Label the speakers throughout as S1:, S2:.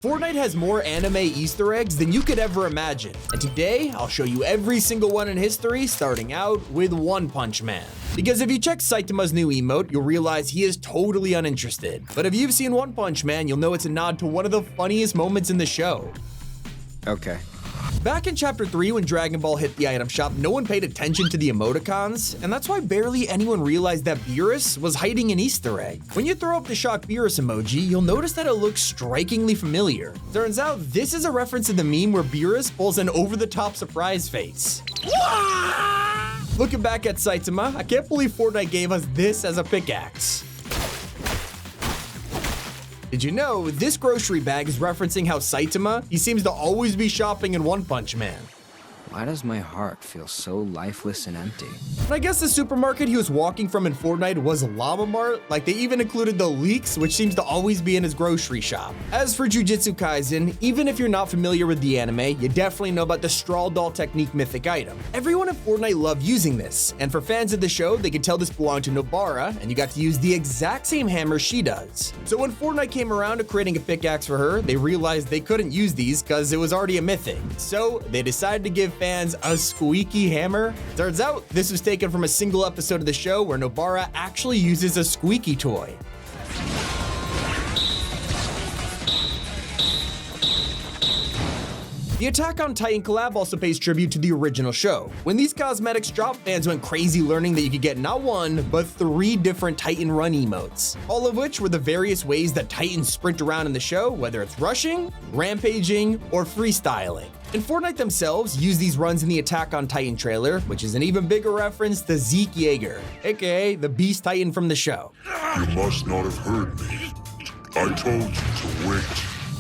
S1: Fortnite has more anime Easter eggs than you could ever imagine, and today I'll show you every single one in history, starting out with One Punch Man. Because if you check Saitama's new emote, you'll realize he is totally uninterested. But if you've seen One Punch Man, you'll know it's a nod to one of the funniest moments in the show.
S2: Okay.
S1: Back in Chapter 3, when Dragon Ball hit the item shop, no one paid attention to the emoticons, and that's why barely anyone realized that Beerus was hiding an Easter egg. When you throw up the shocked Beerus emoji, you'll notice that it looks strikingly familiar. Turns out, this is a reference to the meme where Beerus pulls an over-the-top surprise face. Looking back at Saitama, I can't believe Fortnite gave us this as a pickaxe. Did you know this grocery bag is referencing how Saitama, he seems to always be shopping in One Punch Man?
S2: Why does my heart feel so lifeless and empty?
S1: And I guess the supermarket he was walking from in Fortnite was Llama Mart. Like, they even included the leeks, which seems to always be in his grocery shop. As for Jujutsu Kaisen, even if you're not familiar with the anime, you definitely know about the straw doll technique mythic item. Everyone in Fortnite loved using this, and for fans of the show, they could tell this belonged to Nobara, and you got to use the exact same hammer she does. So when Fortnite came around to creating a pickaxe for her, they realized they couldn't use these because it was already a mythic. So they decided to give fans a squeaky hammer. Turns out this was taken from a single episode of the show where Nobara actually uses a squeaky toy. The Attack on Titan collab also pays tribute to the original show. When these cosmetics dropped, fans went crazy learning that you could get not one, but 3 different Titan run emotes, all of which were the various ways that Titans sprint around in the show, whether it's rushing, rampaging, or freestyling. And Fortnite themselves used these runs in the Attack on Titan trailer, which is an even bigger reference to Zeke Yeager, aka the Beast Titan from the show.
S3: You must not have heard me. I told you to wait.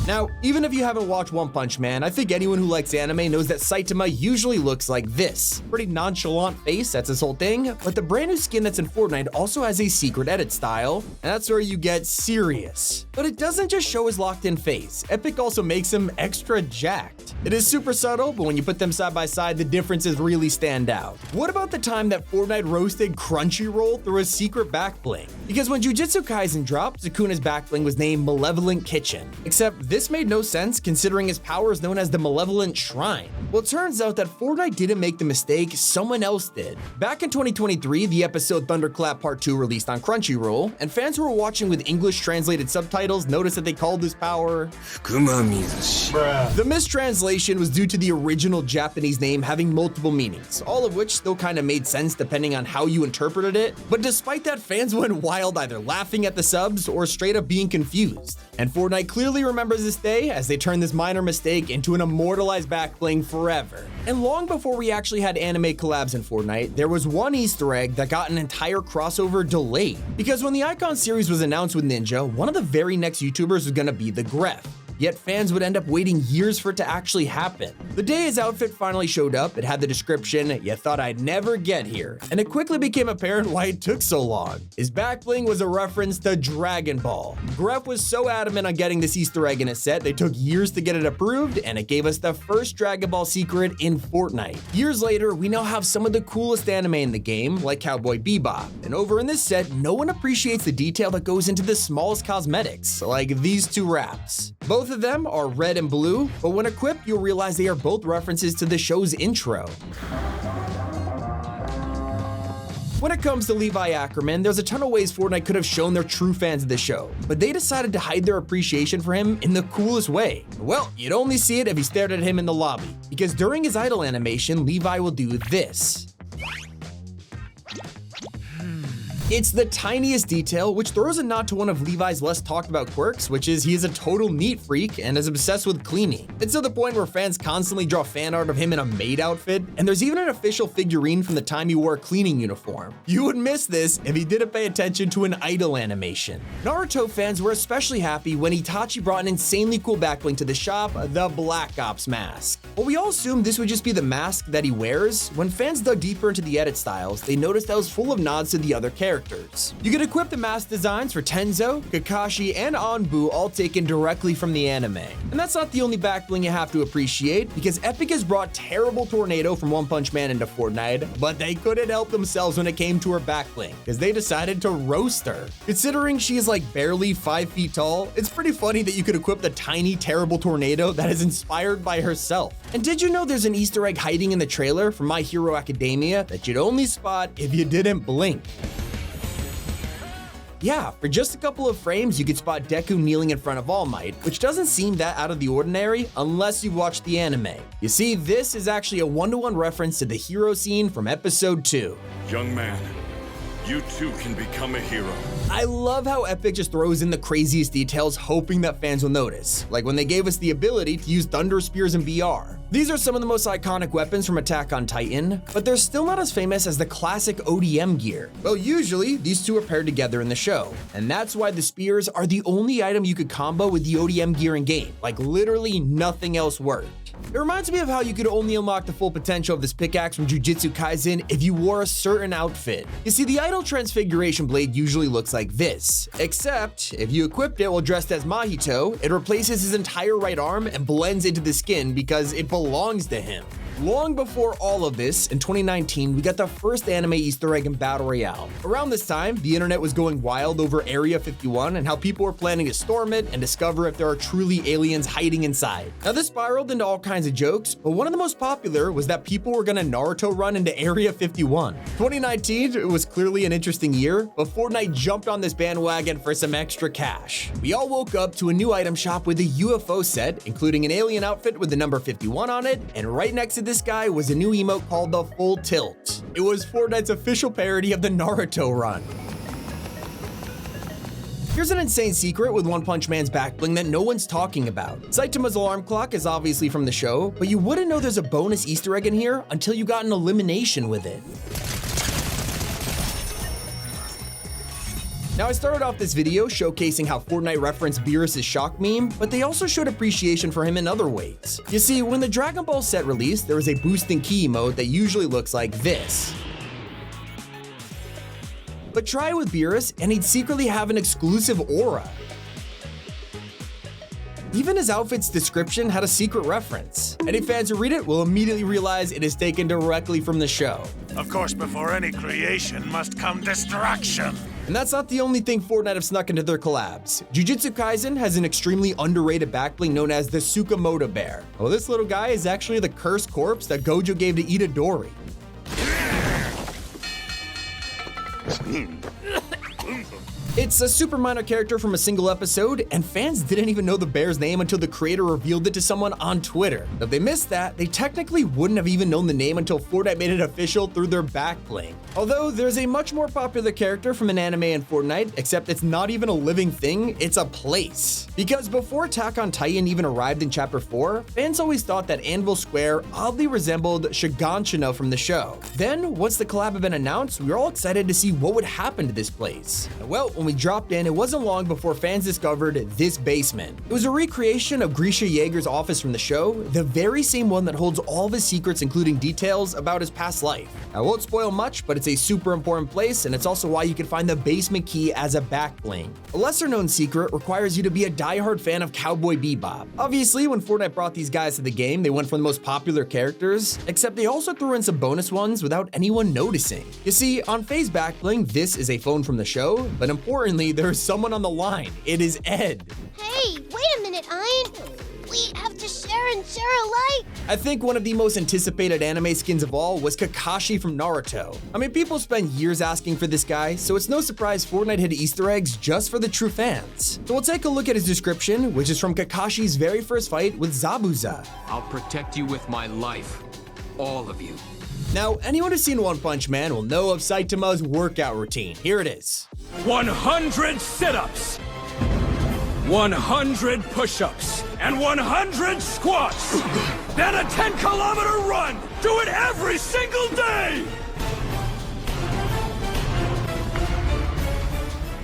S1: Now, even if you haven't watched One Punch Man, I think anyone who likes anime knows that Saitama usually looks like this. Pretty nonchalant face, that's his whole thing, but the brand new skin that's in Fortnite also has a secret edit style, and that's where you get serious. But it doesn't just show his locked-in face, Epic also makes him extra jacked. It is super subtle, but when you put them side by side, the differences really stand out. What about the time that Fortnite roasted Crunchyroll through a secret back bling? Because when Jujutsu Kaisen dropped, Sukuna's back bling was named Malevolent Kitchen, except this made no sense considering his power is known as the Malevolent Shrine. Well, it turns out that Fortnite didn't make the mistake, someone else did. Back in 2023, the episode Thunderclap Part 2 released on Crunchyroll, and fans who were watching with English translated subtitles noticed that they called this power Bruh. The mistranslation was due to the original Japanese name having multiple meanings, all of which still kind of made sense depending on how you interpreted it, but despite that, fans went wild either laughing at the subs or straight up being confused. And Fortnite clearly remembers this day as they turned this minor mistake into an immortalized back bling forever. And long before we actually had anime collabs in Fortnite, there was one Easter egg that got an entire crossover delayed. Because when the Icon series was announced with Ninja, one of the very next YouTubers was gonna be the Gref. Yet fans would end up waiting years for it to actually happen. The day his outfit finally showed up, it had the description, "You thought I'd never get here," and it quickly became apparent why it took so long. His back bling was a reference to Dragon Ball. Gref was so adamant on getting this Easter egg in his set, they took years to get it approved, and it gave us the first Dragon Ball secret in Fortnite. Years later, we now have some of the coolest anime in the game, like Cowboy Bebop, and over in this set, no one appreciates the detail that goes into the smallest cosmetics, like these 2 wraps. Both of them are red and blue, but when equipped, you'll realize they are both references to the show's intro. When it comes to Levi Ackerman, there's a ton of ways Fortnite could have shown their true fans of the show, but they decided to hide their appreciation for him in the coolest way. Well, you'd only see it if you stared at him in the lobby, because during his idle animation, Levi will do this. It's the tiniest detail, which throws a nod to one of Levi's less talked about quirks, which is he is a total neat freak and is obsessed with cleaning. It's to the point where fans constantly draw fan art of him in a maid outfit, and there's even an official figurine from the time he wore a cleaning uniform. You would miss this if he didn't pay attention to an idle animation. Naruto fans were especially happy when Itachi brought an insanely cool backbling to the shop, the Black Ops mask. While we all assumed this would just be the mask that he wears, when fans dug deeper into the edit styles, they noticed that it was full of nods to the other characters. characters. You can equip the mask designs for Tenzo, Kakashi, and Anbu, all taken directly from the anime. And that's not the only back bling you have to appreciate, because Epic has brought terrible Tornado from One Punch Man into Fortnite, but they couldn't help themselves when it came to her back bling, because they decided to roast her. Considering she is like barely 5 feet tall, it's pretty funny that you could equip the tiny terrible Tornado that is inspired by herself. And did you know there's an Easter egg hiding in the trailer for My Hero Academia that you'd only spot if you didn't blink? Yeah, for just a couple of frames, you could spot Deku kneeling in front of All Might, which doesn't seem that out of the ordinary unless you've watched the anime. You see, this is actually a one-to-one reference to the hero scene from episode 2.
S3: Young man, you too can become a hero.
S1: I love how Epic just throws in the craziest details hoping that fans will notice, like when they gave us the ability to use Thunder Spears in VR. These are some of the most iconic weapons from Attack on Titan, but they're still not as famous as the classic ODM gear. Well, usually, these two are paired together in the show, and that's why the spears are the only item you could combo with the ODM gear in game, like literally nothing else worked. It reminds me of how you could only unlock the full potential of this pickaxe from Jujutsu Kaisen if you wore a certain outfit. You see, the idle transfiguration blade usually looks like this, except if you equipped it while dressed as Mahito, it replaces his entire right arm and blends into the skin because it belongs to him. Long before all of this, in 2019, we got the first anime Easter egg in Battle Royale. Around this time, the internet was going wild over Area 51 and how people were planning to storm it and discover if there are truly aliens hiding inside. Now, this spiraled into all kinds of jokes, but one of the most popular was that people were gonna Naruto run into Area 51. 2019, it was clearly an interesting year, but Fortnite jumped on this bandwagon for some extra cash. We all woke up to a new item shop with a UFO set, including an alien outfit with the number 51 on it, and right next to this guy was a new emote called the Full Tilt. It was Fortnite's official parody of the Naruto run. Here's an insane secret with One Punch Man's back bling that no one's talking about. Saitama's alarm clock is obviously from the show, but you wouldn't know there's a bonus Easter egg in here until you got an elimination with it. Now, I started off this video showcasing how Fortnite referenced Beerus' shock meme, but they also showed appreciation for him in other ways. You see, when the Dragon Ball set released, there was a boosting key emote that usually looks like this. But try it with Beerus, and he'd secretly have an exclusive aura. Even his outfit's description had a secret reference. Any fans who read it will immediately realize it is taken directly from the show.
S4: Of course, before any creation must come destruction.
S1: And that's not the only thing Fortnite have snuck into their collabs. Jujutsu Kaisen has an extremely underrated backbling known as the Tsukamoto Bear. Well, this little guy is actually the cursed corpse that Gojo gave to Itadori. It's a super minor character from a single episode, and fans didn't even know the bear's name until the creator revealed it to someone on Twitter. If they missed that, they technically wouldn't have even known the name until Fortnite made it official through their backbling. Although there's a much more popular character from an anime in Fortnite, except it's not even a living thing, it's a place. Because before Attack on Titan even arrived in Chapter 4, fans always thought that Anvil Square oddly resembled Shiganshina from the show. Then, once the collab had been announced, we were all excited to see what would happen to this place. Well, when we dropped in, it wasn't long before fans discovered this basement. It was a recreation of Grisha Yeager's office from the show, the very same one that holds all of his secrets, including details about his past life. I won't spoil much, but it's a super important place, and it's also why you can find the basement key as a back bling. A lesser known secret requires you to be a diehard fan of Cowboy Bebop. Obviously, when Fortnite brought these guys to the game, they went for the most popular characters, except they also threw in some bonus ones without anyone noticing. You see, on FaZe back bling, this is a phone from the show, but importantly, there's someone on the line. It is Ed.
S5: Hey, wait a minute, Ian. We have to share and share alike.
S1: I think one of the most anticipated anime skins of all was Kakashi from Naruto. I mean, people spend years asking for this guy, so it's no surprise Fortnite hid Easter eggs just for the true fans. So we'll take a look at his description, which is from Kakashi's very first fight with Zabuza.
S6: I'll protect you with my life. All of you.
S1: Now, anyone who's seen One Punch Man will know of Saitama's workout routine. Here it is.
S4: 100 sit-ups, 100 push-ups, and 100 squats. Then a 10-kilometer run. Do it every single day.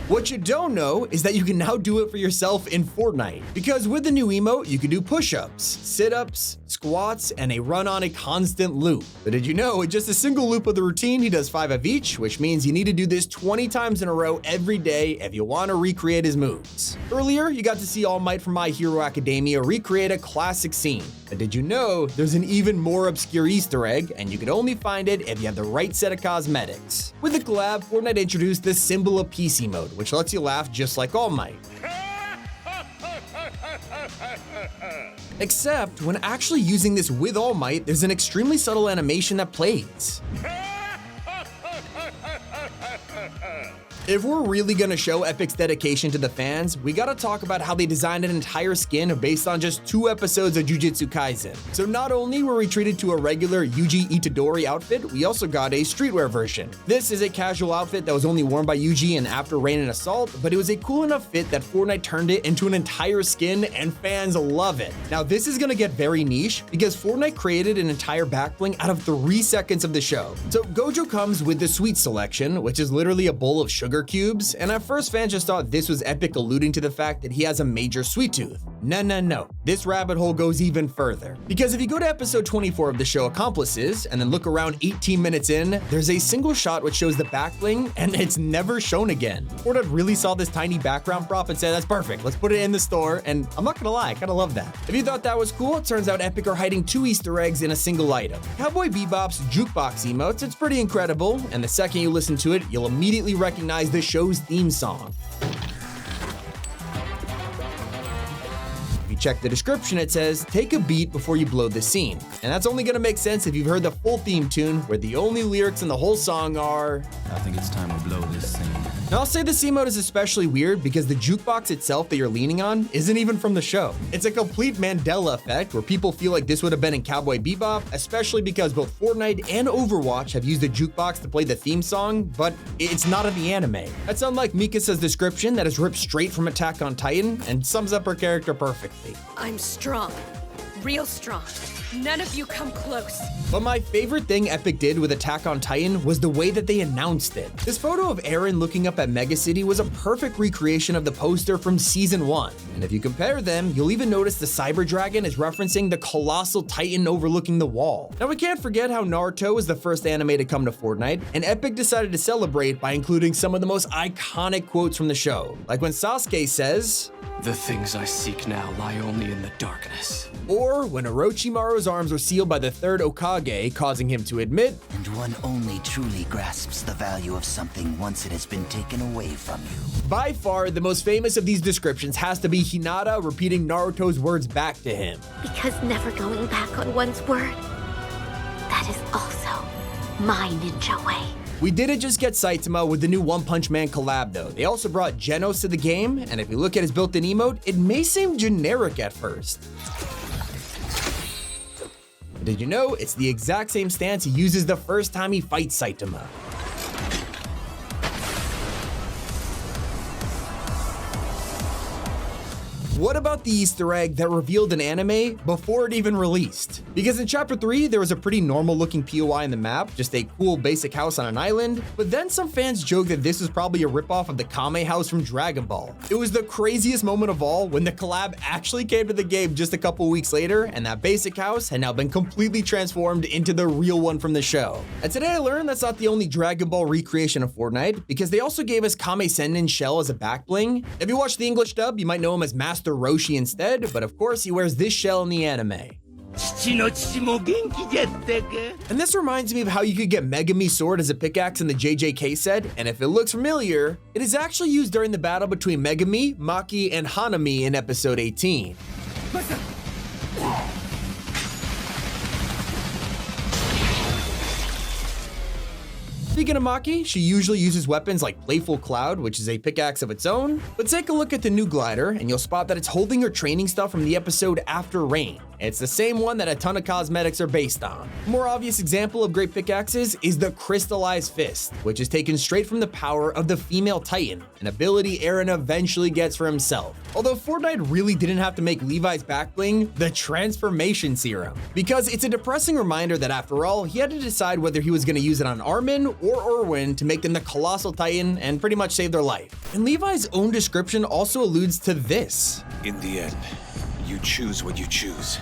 S1: What you don't know is that you can now do it for yourself in Fortnite. Because with the new emote, you can do push-ups, sit-ups, squats, and a run on a constant loop. But did you know, in just a single loop of the routine, he does 5 of each, which means you need to do this 20 times in a row every day if you want to recreate his moves. Earlier, you got to see All Might from My Hero Academia recreate a classic scene. But did you know, there's an even more obscure Easter egg, and you can only find it if you have the right set of cosmetics. With the collab, Fortnite introduced the Symbol of Peace emote, which lets you laugh just like All Might. Except, when actually using this with All Might, there's an extremely subtle animation that plays. If we're really gonna show Epic's dedication to the fans, we gotta talk about how they designed an entire skin based on just 2 episodes of Jujutsu Kaisen. So not only were we treated to a regular Yuji Itadori outfit, we also got a streetwear version. This is a casual outfit that was only worn by Yuji in After Rain and Assault, but it was a cool enough fit that Fortnite turned it into an entire skin, and fans love it. Now this is gonna get very niche, because Fortnite created an entire back bling out of 3 seconds of the show. So Gojo comes with the Sweet Selection, which is literally a bowl of sugar cubes, and at first fans just thought this was Epic alluding to the fact that he has a major sweet tooth. No. This rabbit hole goes even further. Because if you go to episode 24 of the show Accomplices, and then look around 18 minutes in, there's a single shot which shows the back bling, and it's never shown again. Fortnite really saw this tiny background prop and said, that's perfect, let's put it in the store, and I'm not gonna lie, I kinda love that. If you thought that was cool, it turns out Epic are hiding 2 Easter eggs in a single item. Cowboy Bebop's jukebox emotes, it's pretty incredible, and the second you listen to it, you'll immediately recognize the show's theme song. If you check the description, it says, take a beat before you blow the scene. And that's only gonna make sense if you've heard the full theme tune, where the only lyrics in the whole song are,
S7: I think it's time to blow this scene.
S1: Now I'll say this emote is especially weird because the jukebox itself that you're leaning on isn't even from the show. It's a complete Mandela effect where people feel like this would have been in Cowboy Bebop, especially because both Fortnite and Overwatch have used the jukebox to play the theme song, but it's not in the anime. That's unlike Mikasa's description that is ripped straight from Attack on Titan and sums up her character perfectly.
S8: I'm strong. Real strong. None of you come close.
S1: But my favorite thing Epic did with Attack on Titan was the way that they announced it. This photo of Eren looking up at Mega City was a perfect recreation of the poster from Season 1. And if you compare them, you'll even notice the Cyber Dragon is referencing the colossal Titan overlooking the wall. Now we can't forget how Naruto was the first anime to come to Fortnite, and Epic decided to celebrate by including some of the most iconic quotes from the show. Like when Sasuke says,
S6: The things I seek now lie only in the darkness.
S1: or when Orochimaru's arms were sealed by the 3rd Hokage, causing him to admit,
S9: And one only truly grasps the value of something once it has been taken away from you.
S1: by far the most famous of these descriptions has to be Hinata repeating Naruto's words back to him.
S5: Because never going back on one's word, that is also my ninja way.
S1: We didn't just get Saitama with the new One Punch Man collab though. They also brought Genos to the game, and if you look at his built-in emote, it may seem generic at first. But did you know it's the exact same stance he uses the first time he fights Saitama? What about the Easter egg that revealed an anime before it even released? Because in Chapter 3, there was a pretty normal looking POI in the map, just a cool basic house on an island, but then some fans joked that this was probably a ripoff of the Kame house from Dragon Ball. It was the craziest moment of all when the collab actually came to the game just a couple weeks later, and that basic house had now been completely transformed into the real one from the show. And today I learned that's not the only Dragon Ball recreation of Fortnite, because they also gave us Kame Sennin's shell as a back bling. If you watch the English dub, you might know him as Master Roshi instead, but of course he wears this shell in the anime. And this reminds me of how you could get Megami's sword as a pickaxe in the JJK set, and if it looks familiar, it is actually used during the battle between Megami, Maki, and Hanami in episode 18. Speaking of Maki, she usually uses weapons like Playful Cloud, which is a pickaxe of its own, but take a look at the new glider and you'll spot that it's holding her training stuff from the episode After Rain. It's the same one that a ton of cosmetics are based on. A more obvious example of great pickaxes is the Crystallized Fist, which is taken straight from the power of the female Titan, an ability Eren eventually gets for himself. Although Fortnite really didn't have to make Levi's back bling the transformation serum, because it's a depressing reminder that after all, he had to decide whether he was going to use it on Armin or Erwin to make them the Colossal Titan and pretty much save their life. And Levi's own description also alludes to this.
S10: In the end, you choose what you choose.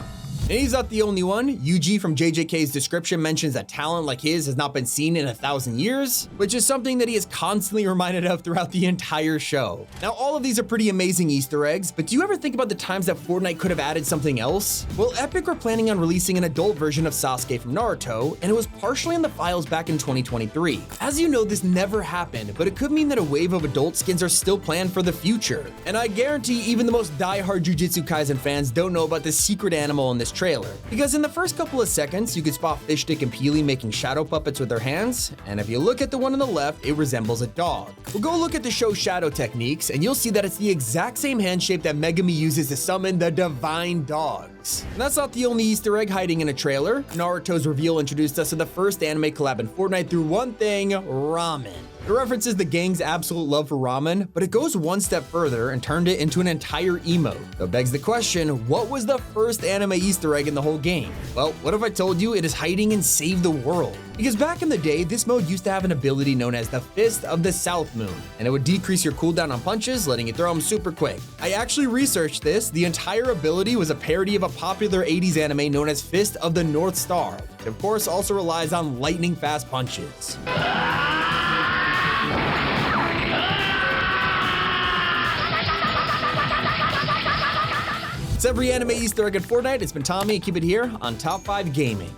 S1: And he's not the only one. Yuji from JJK's description mentions that talent like his has not been seen in 1,000 years, which is something that he is constantly reminded of throughout the entire show. Now, all of these are pretty amazing Easter eggs, but do you ever think about the times that Fortnite could have added something else? Well, Epic were planning on releasing an adult version of Sasuke from Naruto, and it was partially in the files back in 2023. As you know, this never happened, but it could mean that a wave of adult skins are still planned for the future. And I guarantee even the most die-hard Jujutsu Kaisen fans don't know about the secret animal in this trailer, because in the first couple of seconds you could spot Fishstick and Peely making shadow puppets with their hands, and if you look at the one on the left, it resembles a dog. We'll go look at the show's shadow techniques and you'll see that it's the exact same hand shape that Megami uses to summon the divine dogs. And that's not the only Easter egg hiding in a trailer. Naruto's reveal introduced us to the first anime collab in Fortnite through one thing: ramen. It references the gang's absolute love for ramen, but it goes one step further and turned it into an entire emote. So it begs the question, what was the first anime Easter egg in the whole game? Well, what if I told you it is hiding in Save the World? Because back in the day, this mode used to have an ability known as the Fist of the South Moon, and it would decrease your cooldown on punches, letting you throw them super quick. I actually researched this. The entire ability was a parody of a popular 80s anime known as Fist of the North Star. It of course also relies on lightning fast punches. It's every anime Easter egg in Fortnite. It's been Tommy, and keep it here on Top 5 Gaming.